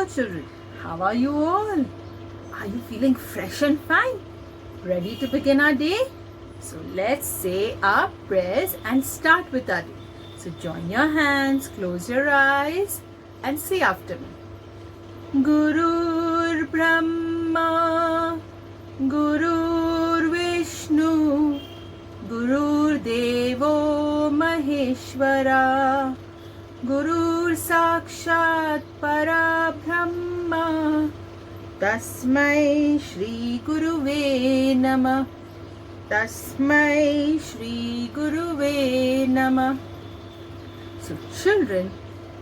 children. How are you all? Are you feeling fresh and fine? Ready to begin our day? So let's say our prayers and start with our day. So join your hands, close your eyes and say after me. Gurur Brahma, Gurur Vishnu, Gurur Devo Maheshwara, Gurur Sakshat Parabrahma, Tasmai Shri Guruve Namah, Tasmai Shri Guruve Namah. So children,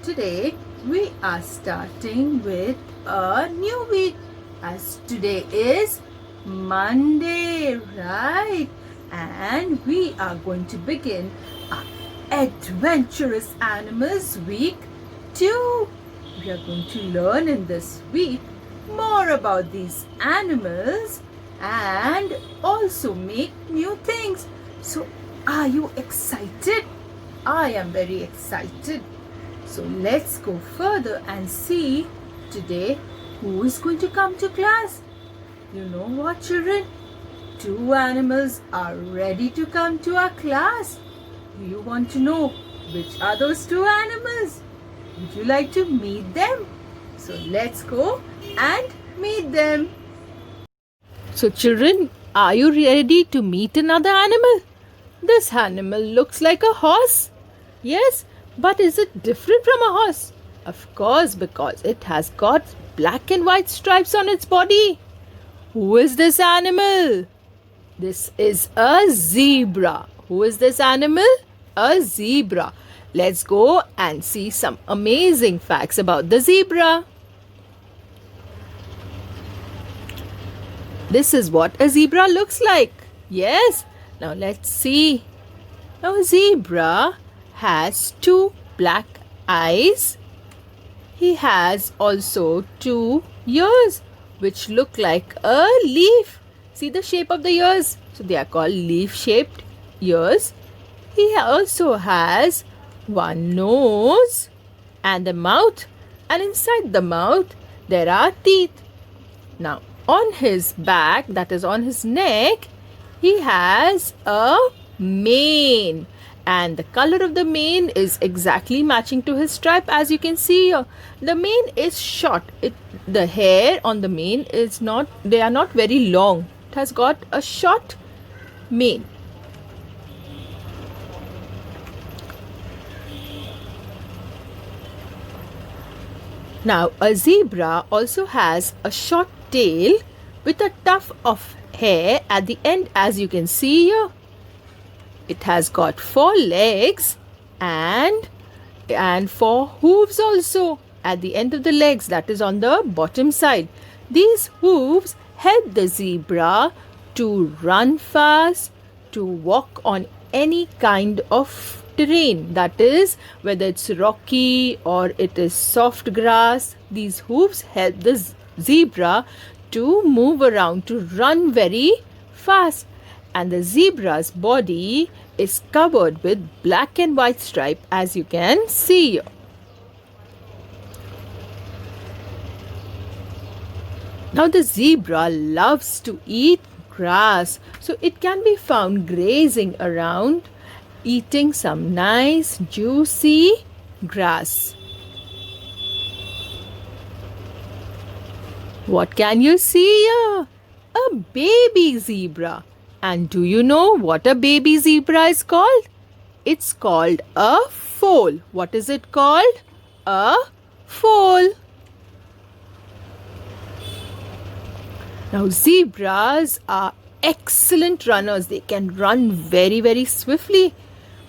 today we are starting with a new week, as today is Monday, right? And we are going to begin our Adventurous Animals Week 2. We are going to learn in this week more about these animals and also make new things. So are you excited? I am very excited. So let's go further and see today who is going to come to class. You know what, children? 2 animals are ready to come to our class. Do you want to know which are those 2 animals? Would you like to meet them? So let's go and meet them. So children, are you ready to meet another animal? This animal looks like a horse. Yes, but is it different from a horse? Of course, because it has got black and white stripes on its body. Who is this animal? This is a zebra. Who is this animal? A zebra. Let's go and see some amazing facts about the zebra. This is what a zebra looks like. Yes. Now let's see. Now a zebra has 2 black eyes. He has also 2 ears which look like a leaf. See the shape of the ears? So they are called leaf-shaped ears. He also has 1 nose and a mouth, and inside the mouth there are teeth. Now on his back, that is on his neck, he has a mane, and the color of the mane is exactly matching to his stripe, as you can see here. The mane is short. The hair on the mane is not, they are not very long. It has got a short mane. Now a zebra also has a short tail with a tuft of hair at the end, as you can see here. It has got 4 legs and 4 hooves also at the end of the legs, that is on the bottom side. These hooves help the zebra to run fast, to walk on any kind of terrain, that is whether it's rocky or it is soft grass. These hooves help the zebra to move around, to run very fast. And the zebra's body is covered with black and white stripe, as you can see here. Now the zebra loves to eat grass, so it can be found grazing around, eating some nice juicy grass. What can you see here? A baby zebra. And do you know what a baby zebra is called? It's called a foal. What is it called? A foal. Now zebras are excellent runners. They can run very, very swiftly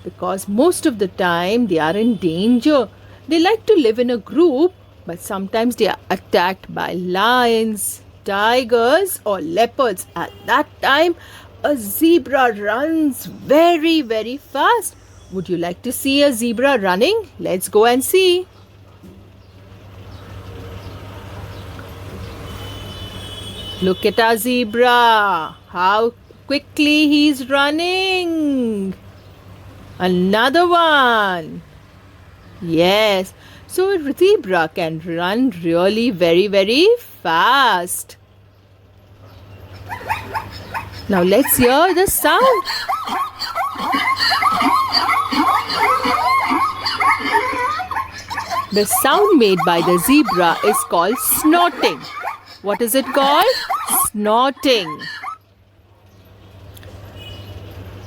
because most of the time they are in danger. They like to live in a group, but sometimes they are attacked by lions, tigers or leopards. At that time, a zebra runs very, very fast. Would you like to see a zebra running? Let's go and see. Look at our zebra. How quickly he's running. Another one. Yes. So a zebra can run really very, very fast. Now let's hear the sound. The sound made by the zebra is called snorting. What is it called? Snorting.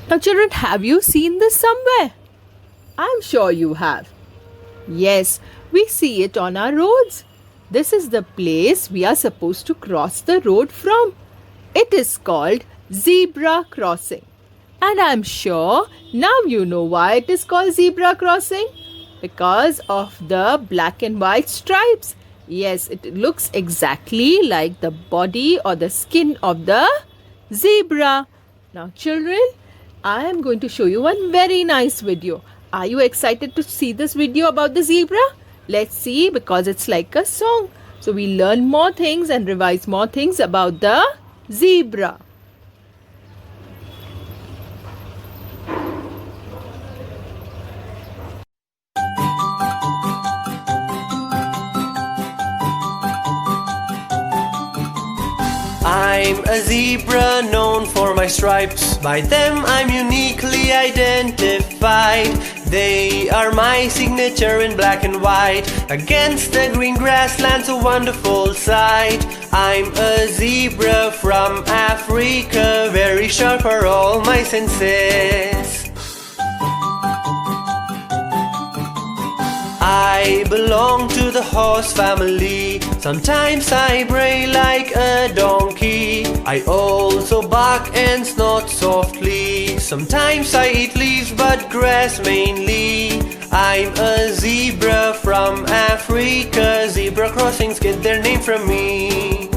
Now children, have you seen this somewhere? I'm sure you have. Yes, we see it on our roads. This is the place we are supposed to cross the road from. It is called zebra crossing. And I'm sure now you know why it is called zebra crossing. Because of the black and white stripes. Yes, it looks exactly like the body or the skin of the zebra. Now children, I am going to show you one very nice video. Are you excited to see this video about the zebra? Let's see, because it's like a song. So we learn more things and revise more things about the zebra. I'm a zebra known for my stripes. By them I'm uniquely identified. They are my signature in black and white. Against the green grasslands, a wonderful sight. I'm a zebra from Africa, very sharp are all my senses. I belong to the horse family. Sometimes I bray like a donkey. I also bark and snort softly. Sometimes I eat leaves but grass mainly. I'm a zebra from Africa. Zebra crossings get their name from me.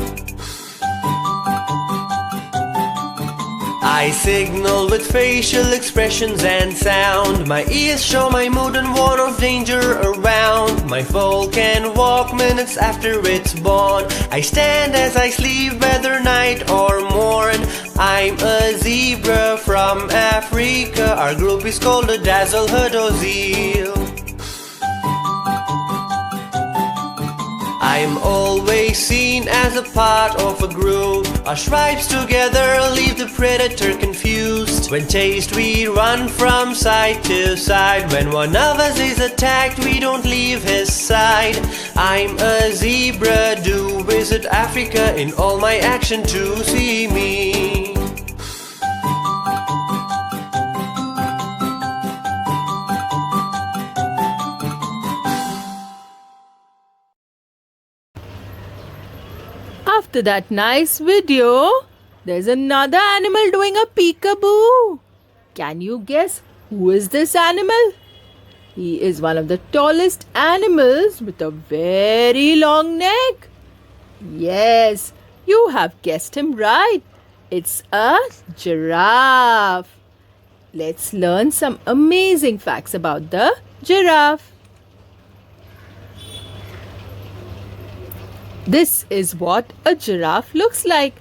I signal with facial expressions and sound. My ears show my mood and warn of danger around. My foal can walk minutes after it's born. I stand as I sleep, whether night or morn. I'm a zebra from Africa. Our group is called the Dazzlehood-O-Zeal. I'm always seen as a part of a group. Our stripes together leave the predator confused. When chased we run from side to side. When one of us is attacked we don't leave his side. I'm a zebra, do visit Africa in all my action to see me. After that nice video, there's another animal doing a peekaboo. Can you guess who is this animal? He is one of the tallest animals with a very long neck. Yes, you have guessed him right. It's a giraffe. Let's learn some amazing facts about the giraffe. This is what a giraffe looks like.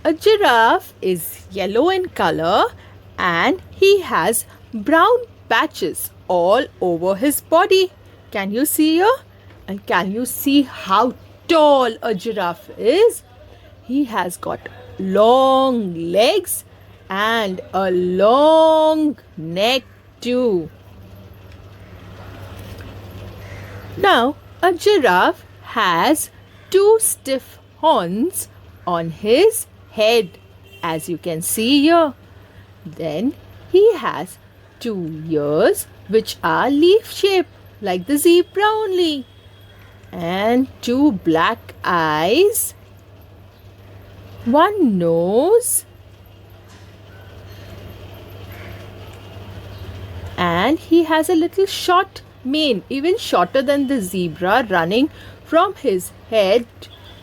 A giraffe is yellow in color and he has brown patches all over his body. Can you see here? And can you see how tall a giraffe is? He has got long legs and a long neck too. Now, a giraffe has two stiff horns on his head, as you can see here. Then he has two ears which are leaf shaped like the zebra only, and two black eyes, one nose, and he has a little short mane, even shorter than the zebra, running from his head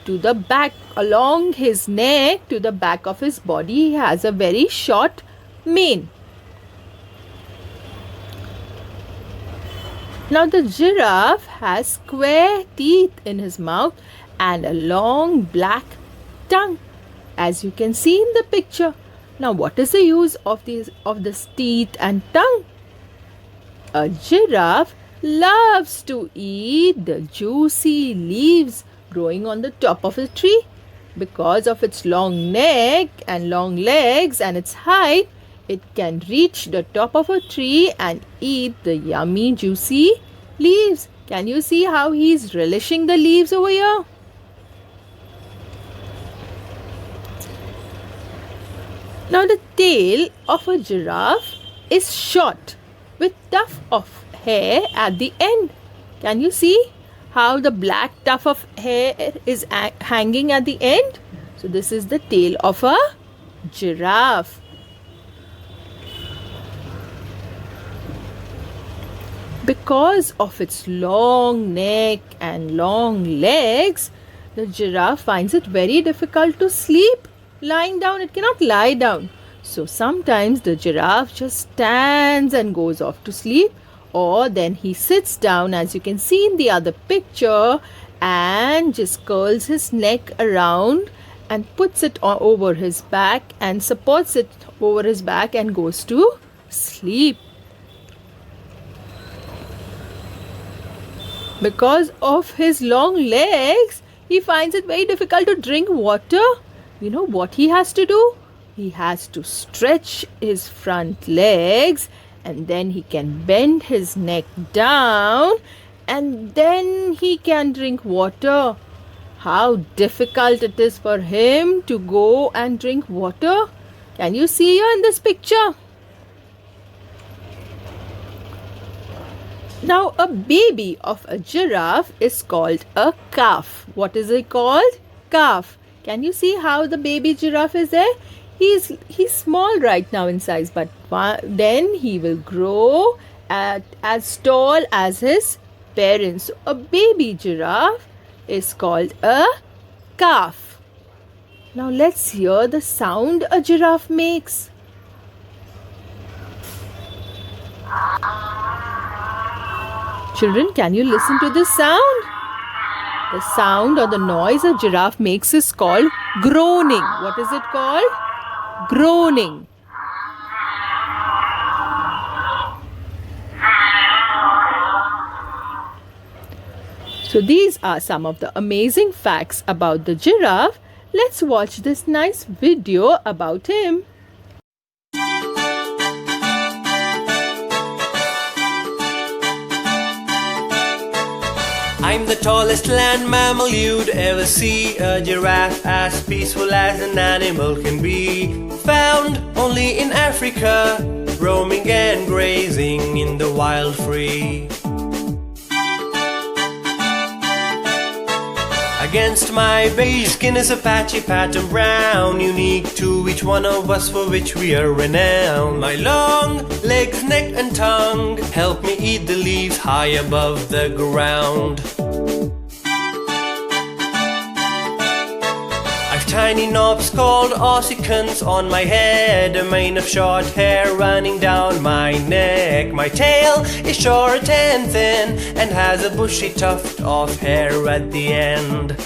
to the back, along his neck to the back of his body. He has a very short mane. Now the giraffe has square teeth in his mouth and a long black tongue, as you can see in the picture. Now what is the use of this teeth and tongue? A giraffe loves to eat the juicy leaves growing on the top of a tree. Because of its long neck and long legs and its height, it can reach the top of a tree and eat the yummy juicy leaves. Can you see how he's relishing the leaves over here? Now the tail of a giraffe is short with tuft of hair at the end. Can you see how the black tuft of hair is hanging at the end? So this is the tail of a giraffe. Because of its long neck and long legs, the giraffe finds it very difficult to sleep lying down. It cannot lie down. So sometimes the giraffe just stands and goes off to sleep, or then he sits down, as you can see in the other picture, and just curls his neck around and puts it over his back and supports it over his back and goes to sleep. Because of his long legs, he finds it very difficult to drink water. You know what he has to do? He has to stretch his front legs, and then he can bend his neck down, and then he can drink water. How difficult it is for him to go and drink water. Can you see here in this picture? Now, a baby of a giraffe is called a calf. What is it called? Calf. Can you see how the baby giraffe is there? He's small right now in size, but then he will grow as tall as his parents. So a baby giraffe is called a calf. Now let's hear the sound a giraffe makes. Children, can you listen to this sound? The sound or the noise a giraffe makes is called groaning. What is it called? Groaning. So these are some of the amazing facts about the giraffe. Let's watch this nice video about him. I'm the tallest land mammal you'd ever see, a giraffe as peaceful as an animal can be. Found only in Africa, roaming and grazing in the wild free. Against my beige skin is a patchy pattern brown, unique to each one of us, for which we are renowned. My long legs, neck and tongue help me eat the leaves high above the ground. I've tiny knobs called ossicans on my head, a mane of short hair running down my neck. My tail is short and thin and has a bushy tuft of hair at the end.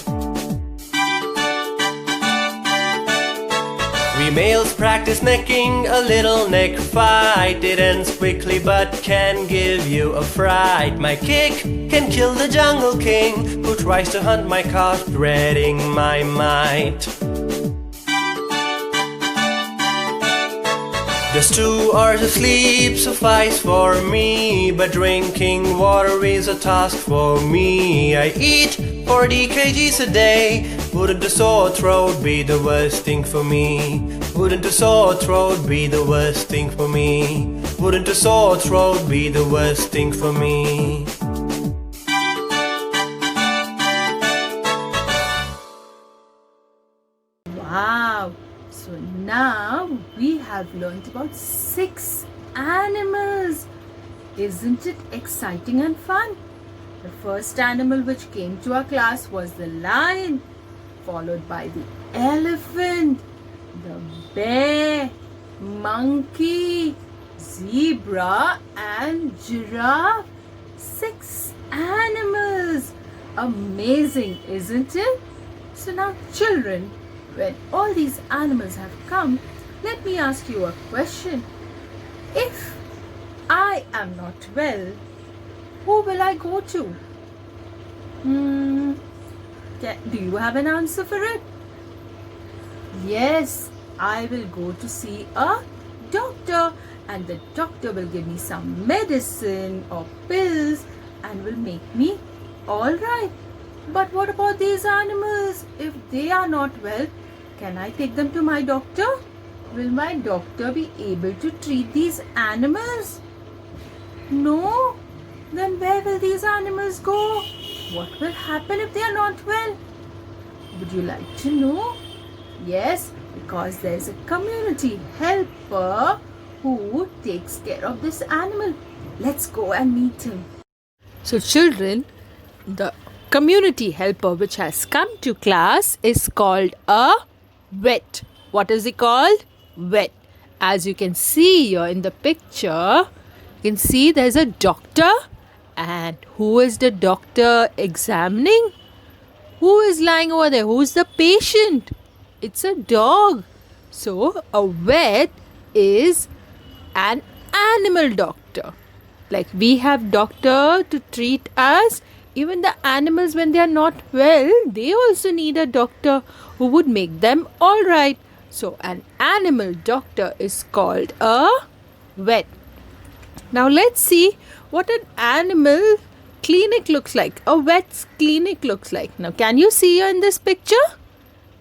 We males practice necking a little neck fight. It ends quickly but can give you a fright. My kick can kill the jungle king who tries to hunt my calf, dreading my might. Just 2 hours of sleep suffice for me, but drinking water is a task for me. I eat 40 kgs a day. Wouldn't a sore throat be the worst thing for me? Wouldn't a sore throat be the worst thing for me? Wouldn't a sore throat be the worst thing for me? Wow! So now we have learnt about 6 animals. Isn't it exciting and fun? The first animal which came to our class was the lion, followed by the elephant, the bear, monkey, zebra and giraffe. 6 animals. Amazing, isn't it? So now children, when all these animals have come, let me ask you a question. If I am not well, who will I go to? Do you have an answer for it? Yes, I will go to see a doctor, and the doctor will give me some medicine or pills and will make me all right. But what about these animals? If they are not well, can I take them to my doctor? Will my doctor be able to treat these animals? No. Then where will these animals go? What will happen if they are not well? Would you like to know? Yes, because there is a community helper who takes care of this animal. Let's go and meet him. So children, the community helper which has come to class is called a vet. What is he called? Vet. As you can see here in the picture, you can see there's a doctor. And who is the doctor examining? Who is lying over there? Who is the patient? It's a dog. So a vet is an animal doctor. Like we have doctor to treat us. Even the animals, when they are not well, they also need a doctor who would make them all right. So an animal doctor is called a vet. Now let's see what an animal clinic looks like. A vet's clinic looks like. Now can you see here in this picture?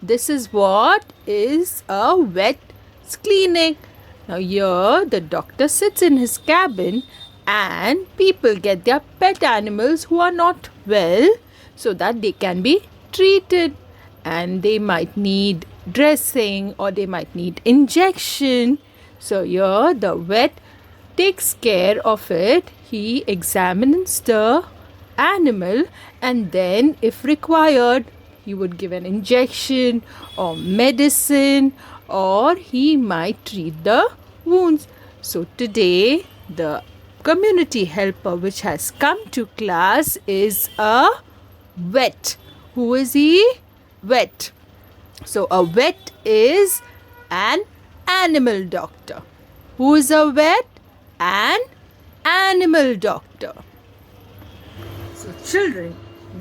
This is what is a vet's clinic. Now here the doctor sits in his cabin and people get their pet animals who are not well so that they can be treated, and they might need dressing or they might need injection. So here the vet takes care of it. He examines the animal and then if required he would give an injection or medicine, or he might treat the wounds. So today the community helper which has come to class is a vet. Who is he? Vet. So a vet is an animal doctor. Who is a vet? An animal doctor. So children,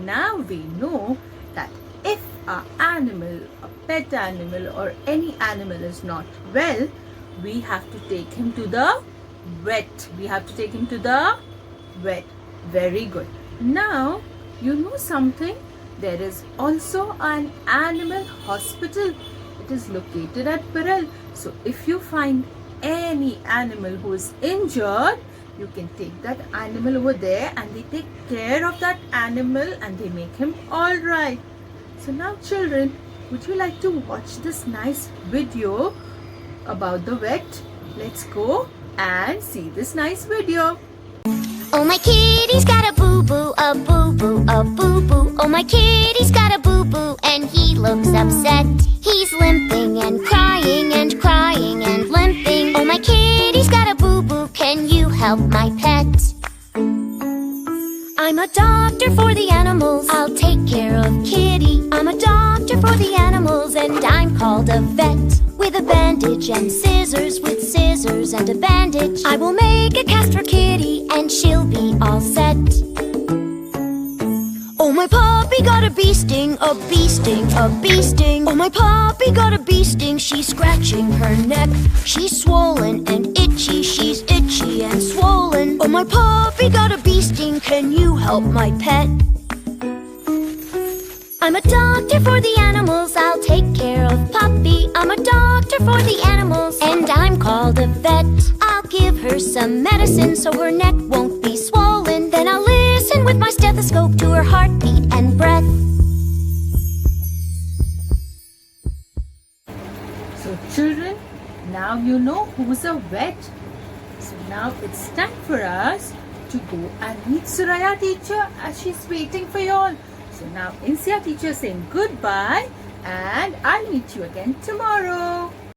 now we know that if an animal, a pet animal or any animal is not well, we have to take him to the vet. We have to take him to the vet. Very good. Now, you know something? There is also an animal hospital. It is located at Parel. So if you find any animal who is injured, you can take that animal over there and they take care of that animal and they make him all right. So now children, would you like to watch this nice video about the vet? Let's go and see this nice video. Oh, my kitty's got a boo-boo, a boo-boo, a boo-boo. Oh, my kitty's got a boo-boo and he looks upset. He's limping and crying and crying and limping. Oh, my kitty's got a boo-boo, can you help my pet? I'm a doctor for the animals, I'll take care of Kitty. I'm a doctor for the animals and I'm called a vet. With a bandage and scissors, with scissors and a bandage, I will make a cast for Kitty and she'll be all set. Oh, my puppy got a bee sting, a bee sting, a bee sting. Oh, my puppy got a bee sting, she's scratching her neck. She's swollen and itchy, she's itchy and swollen. Oh, my puppy got a bee sting, can you help my pet? I'm a doctor for the animals, I'll take care of Puppy. I'm a doctor for the animals, and I'm called a vet. I'll give her some medicine so her neck won't be swollen. Then I'll listen with my stethoscope to her heartbeat and breath. So children, now you know who's a vet. So now it's time for us to go and meet Suraya teacher as she's waiting for you all. So now Insia teacher saying goodbye and I'll meet you again tomorrow.